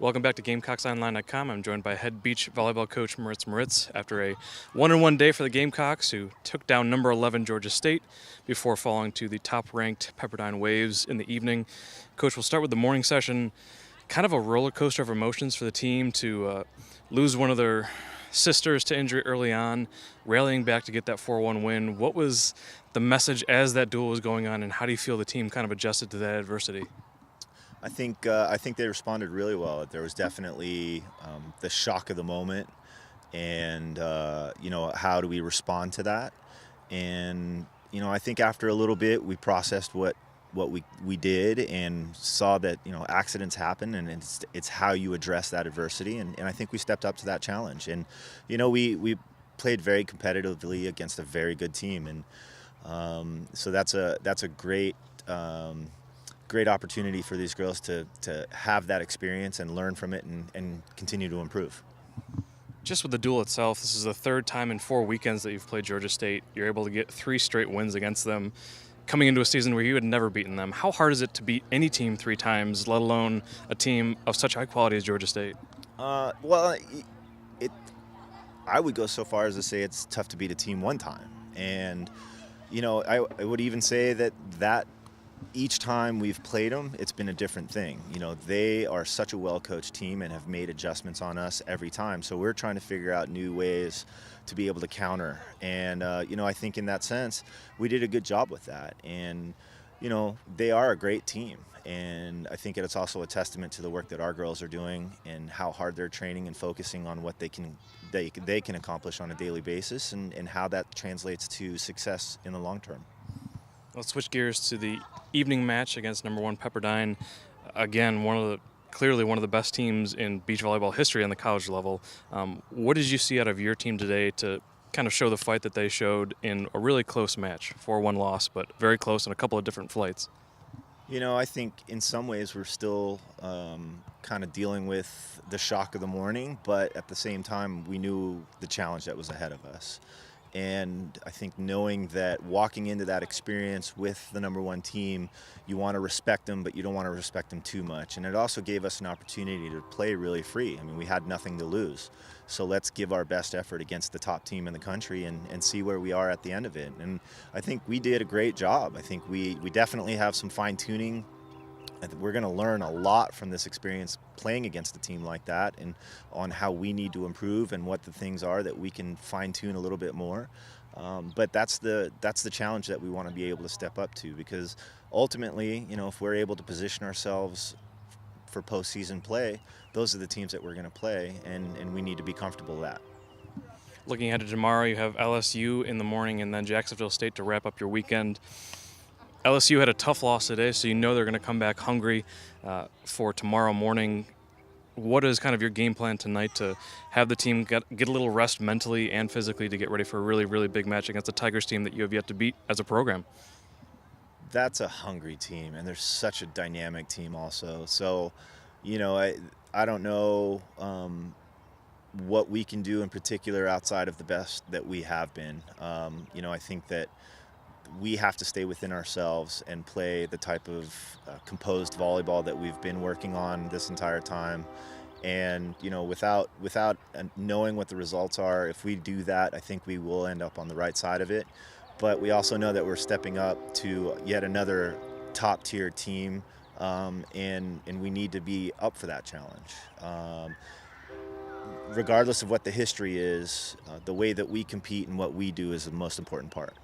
Welcome back to GamecocksOnline.com. I'm joined by head beach volleyball coach Moritz after a one-on-one day for the Gamecocks, who took down number 11 Georgia State before falling to the top-ranked Pepperdine Waves in the evening. Coach, we'll start with the morning session. Kind of a roller coaster of emotions for the team to lose one of their sisters to injury early on, rallying back to get that 4-1 win. What was the message as that duel was going on, and how do you feel the team kind of adjusted to that adversity? I think they responded really well. There was definitely the shock of the moment, and how do we respond to that? And I think after a little bit, we processed what we did and saw that accidents happen, and it's how you address that adversity. And I think we stepped up to that challenge. And we played very competitively against a very good team, and so that's a great. Great opportunity for these girls to have that experience and learn from it and continue to improve. Just with the duel itself, this is the third time in 4 weekends that you've played Georgia State. You're able to get 3 straight wins against them, coming into a season where you had never beaten them. How hard is it to beat any team 3 times, let alone a team of such high quality as Georgia State? I would go so far as to say it's tough to beat a team 1 time. And, I would even say that each time we've played them, it's been a different thing. They are such a well-coached team and have made adjustments on us every time. So we're trying to figure out new ways to be able to counter. And, I think in that sense, we did a good job with that. And, they are a great team. And I think it's also a testament to the work that our girls are doing and how hard they're training and focusing on what they can accomplish on a daily basis, and how that translates to success in the long term. Let's switch gears to the evening match against number 1 Pepperdine. Again, clearly one of the best teams in beach volleyball history on the college level. What did you see out of your team today to kind of show the fight that they showed in a really close match? 4-1 loss, but very close in a couple of different flights. I think in some ways we're still kind of dealing with the shock of the morning, but at the same time we knew the challenge that was ahead of us. And I think knowing that walking into that experience with the number 1 team, you want to respect them, but you don't want to respect them too much. And it also gave us an opportunity to play really free. I mean, we had nothing to lose. So let's give our best effort against the top team in the country and see where we are at the end of it. And I think we did a great job. I think we definitely have some fine-tuning. We're going to learn a lot from this experience playing against a team like that, and on how we need to improve and what the things are that we can fine-tune a little bit more. But that's the challenge that we want to be able to step up to, because ultimately, if we're able to position ourselves for postseason play, those are the teams that we're going to play, and we need to be comfortable with that. Looking ahead to tomorrow, you have LSU in the morning and then Jacksonville State to wrap up your weekend. LSU had a tough loss today, so they're going to come back hungry for tomorrow morning. What is kind of your game plan tonight to have the team get a little rest mentally and physically to get ready for a really, really big match against a Tigers team that you have yet to beat as a program? That's a hungry team, and they're such a dynamic team also. So, I don't know what we can do in particular outside of the best that we have been. I think that we have to stay within ourselves and play the type of composed volleyball that we've been working on this entire time. And without knowing what the results are, if we do that, I think we will end up on the right side of it. But we also know that we're stepping up to yet another top tier team, and we need to be up for that challenge. Regardless of what the history is, the way that we compete and what we do is the most important part.